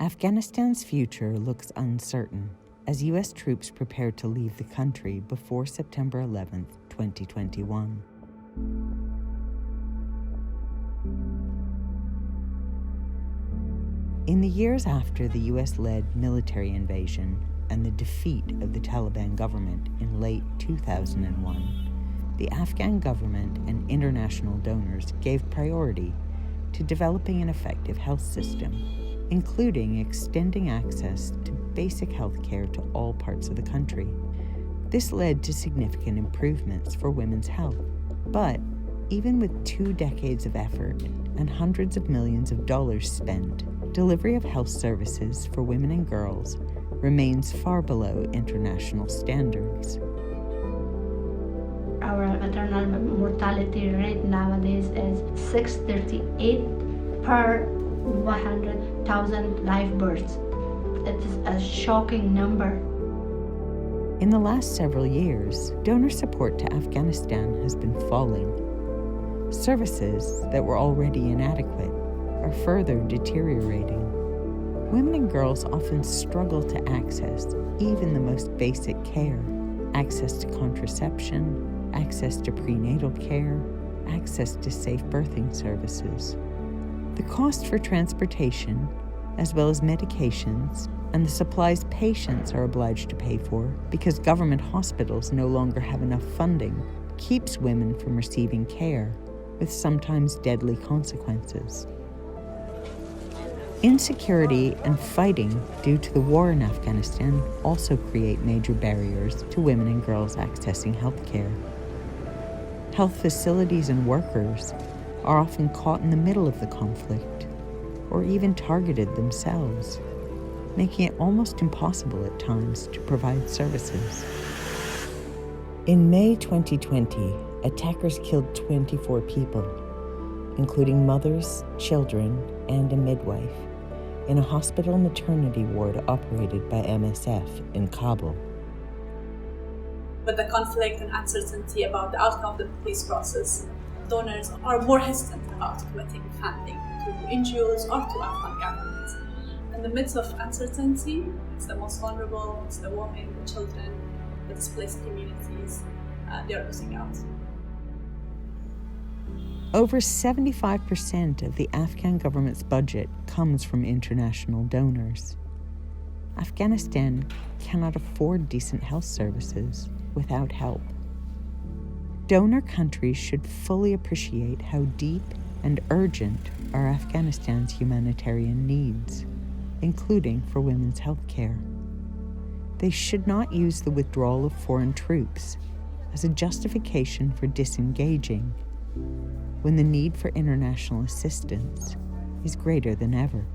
Afghanistan's future looks uncertain as U.S. troops prepare to leave the country before September 11, 2021. In the years after the U.S.-led military invasion and the defeat of the Taliban government in late 2001, the Afghan government and international donors gave priority to developing an effective health system, including extending access to basic health care to all parts of the country. This led to significant improvements for women's health. But even with 2 decades of effort and hundreds of millions of dollars spent, delivery of health services for women and girls remains far below international standards. Our maternal mortality rate nowadays is 638 per 100,000 live births. It is a shocking number. In the last several years, donor support to Afghanistan has been falling. Services that were already inadequate are further deteriorating. Women and girls often struggle to access even the most basic care: access to contraception, access to prenatal care, access to safe birthing services. The cost for transportation, as well as medications, and the supplies patients are obliged to pay for because government hospitals no longer have enough funding, keeps women from receiving care, with sometimes deadly consequences. Insecurity and fighting due to the war in Afghanistan also create major barriers to women and girls accessing health care. Health facilities and workers are often caught in the middle of the conflict, or even targeted themselves, making it almost impossible at times to provide services. In May 2020, attackers killed 24 people, including mothers, children, and a midwife, in a hospital maternity ward operated by MSF in Kabul. With the conflict and uncertainty about the outcome of the peace process, donors are more hesitant about committing funding to NGOs or to Afghan governments. In the midst of uncertainty, it's the most vulnerable, it's the women, the children, the displaced communities, they are losing out. Over 75% of the Afghan government's budget comes from international donors. Afghanistan cannot afford decent health services without help. Donor countries should fully appreciate how deep and urgent are Afghanistan's humanitarian needs, including for women's health care. They should not use the withdrawal of foreign troops as a justification for disengaging when the need for international assistance is greater than ever.